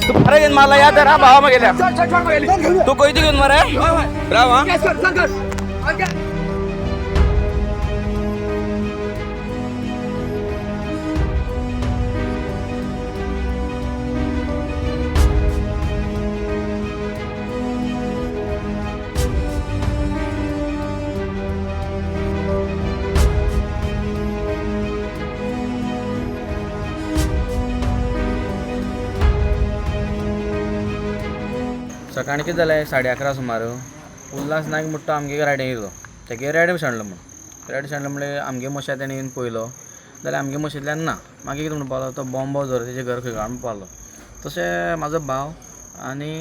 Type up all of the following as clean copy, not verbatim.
तू फार घेऊन मला या तर हा भावा मग गेल्या तू कोयती घेऊन मरे राव हा सकाळी किती जालें 11:30 सुमार उल्हास नायक म्हणटा आमगे रायडींग येयलो तेगे रेड शेणलो म्हण रेड शेणलो म्हणल्यार आमगे मशा तेणें येवन पळयलो जाल्यार आमगे मशींतल्यान ना मागीर कितें म्हणून पावलो तो बॉम्बो जर तेजें घर खंय काडून पावलो तशें म्हाजो भाव आनी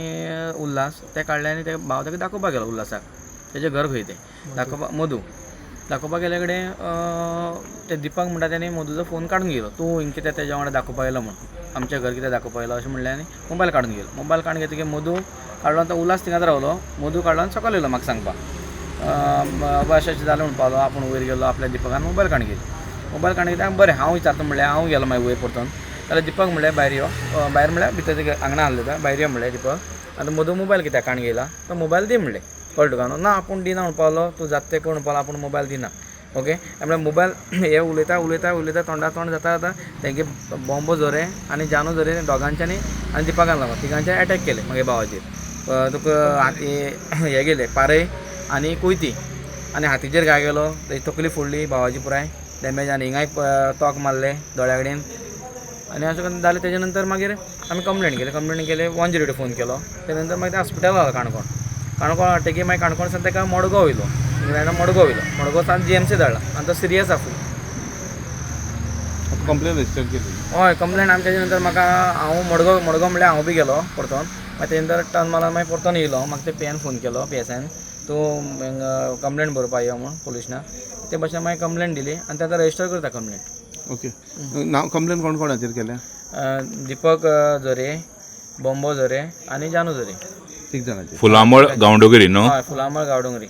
उल्हास ते काडले आनी ते भाव ताका दाखोवपाक गेलो उल्हासाक तेजें घर खंय तें दाखोवपाक मधू दाखोवपाक गेले कडेन ते दिपक म्हणटा तेणी मधूचो फोन काडून घेयलो तूं हिंग कितें तेज्या वांगडा दाखोवपाक येयलो म्हण आमचें घर कितें दाखोवपाक येयलो अशें म्हणलें आनी मोबायल काडून घेयलो मोबायल काडून घेतकीर मधू काडलो तो उल्हास थिंगाच रावलो मधू काडलो आनी सकयल येयलो म्हाका सांगपाक अशें अशें जालें म्हणपाक लागलो आपूण वयर गेलो आपल्या दिपकान मोबायल काडून घेतलो मोबायल काडून घेतल्यार बरें हांव विचारता म्हणल्यार हांव गेलो मागीर वयर परतून जाल्यार दिपक म्हणल्यार भायर यो भायर म्हणल्यार भितर ते आंगणा आहलो तें भायर यो म्हणलें दिपक आतां मधू मोबायल कित्याक काडून घेयला तो मोबायल दी म्हणलें कळ्ळें तुका न्हू ना आपूण दिना म्हणपाक लागलो तूं जाता तें कोण म्हणपाक लागलो आपूण मोबायल दिना ओके म्हणल्यार मोबायल हे उलयता उलयता उलयता तोंडा तोंड जाता जाता तेंगे बॉम्बो जोरे आनी जानू जोरे दोगांच्यांनी आनी दिपकान लागलो तिगांच्यानी अटॅक केले मागे भावाचेर तुका हे गेले पारय आनी कोयती आनी हातीचेर घाय गेलो तेजी तकली फोडली भावाची पुराय डॅमेज आनी हिंगाय तोक मारले दोळ्या कडेन आनी अशें करून जालें तेजे नंतर मागीर आमी कंप्लेंट केली 102 फोन केलो तेजे नंतर मागीर ते हॉस्पिटल व्हरलो काणकोण हाडटकीर मागीर काणकोण ताका मडगांव वयलो इंग्लंडा मडगांव सावन GMC धाडला आनी तो सिरियस आसा कंप्लेन रजिस्टर केली हय कंप्लेन आमी तेजे नंतर म्हाका हांव मडगांव म्हणल्यार हांव बी गेलो परतून मागीर तेजे नंतर टर्न मारला मागीर परतून येयलो म्हाका ते PN फोन केलो PSN तूं कंप्लेंट बरोवपाक यो म्हूण पुलिशना ते भाशेन मागीर कंप्लेंट दिली आनी ताका रजिस्टर करता कंप्लेंट ओके नांव कंप्लेन कोण कोणाचेर केल्या दिपक जोरे बॉम्बो जोरे आनी जानू जोरे एक जाणांचेर फुलामळ गांवडोगरी न्हू हय फुलामळ गांवडोंगरी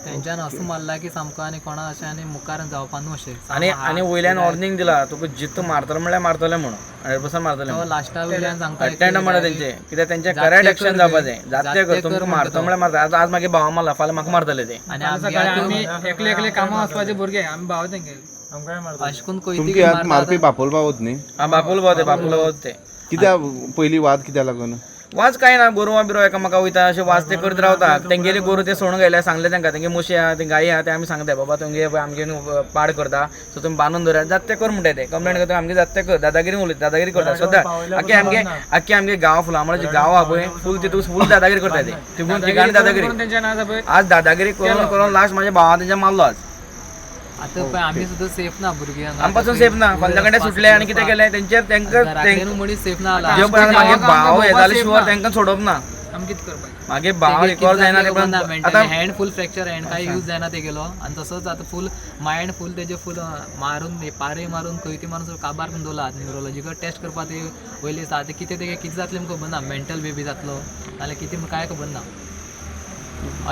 तेंच्यान असं मारला की सामको आनी कोणा अशें आनी मुखार जावपा न्हू अशें आनी वयल्यान वॉर्निंग दिला तुका जित्त मारतलो म्हणल्यार मारतले म्हणून 100% मारतले लास्टा वयल्यान सांगता अटेंड म्हणा तेंचे कित्याक तेंचे करेक्ट एक्शन जावपा जाय जाते कर तुमकां मारतो म्हणल्यार मारता आज मागीर भावा मारला फाल्यां म्हाका मारतले ते आनी आमी एकले एकले कामां वचपाचे भुरगे आमी भाव तेंगे अशें करून कोयती तुमके हात मारपी बापोल भावत न्ही बापूल भाव ते कित्या पयलीं वाद कित्या लागून वाज काय ना गोरवां बिरवां एकामेका वयता अशें वाज ते करत रावता तेंगेली गोरू ते सोडून गेले सांगले तांकां तेंगे मोशी आहा ते गायी आहा ते आमी सांगता बाबा तुमगे आमगे पाड करता सो तुमी बांदून दवरात जाता ते कर म्हणटा ते कंप्लेंट करता आमगे जाता ते कर दादागिरी उलयता दादागिरी करता सद्दां आख्खे आमगे गांव फुलामळाची गांव आहा पळय फूल तितून फूल दादागिरी करता ते तिगून ठिकाणी दादागिरी आज दादागिरी करून लास्ट म्हाज्या भावान तेंच्या मारलो आज आतां पळय आमी सुद्दां सेफ ना भुरगे आमी पासून सेफ ना फाल्यां कडेन सुटले आनी कितें केलें तेंचेर तांकां मनीस सेफ ना मागे भाव हे जाले शुअर तांकां सोडप ना आमी कितें करपाचें मागे भाव रिकॉल जायना ते पण आतां हँड फूल फ्रॅक्चर हँड काय यूज जायना ते गेलो आनी तसोच आतां फूल मायंड फूल तेजे फूल मारून पारे मारून खंय मारून काबार करून दवरला न्युरोलॉजिकल टेस्ट करपा ते वयले आसा ते कितें तेगे कितें जातलें खबर ना मेंटल बेबी जातलो नाल्यार कितें काय खबर ना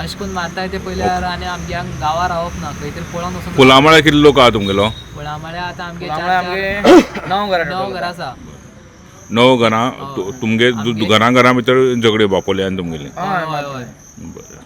अशें करून मारताय ते पयल्यार आनी आमगे गांवां रावप ना खंय तरी पळोवन वचून फुलामळ्या कितले लोक आहा तुमगेलो म्हळ्यार आतां आमगे आमगे 9 घरां आसा 9 घरां तुमगे घरां भितर झगडी बापोले आनी तुमगेली हय हय बरें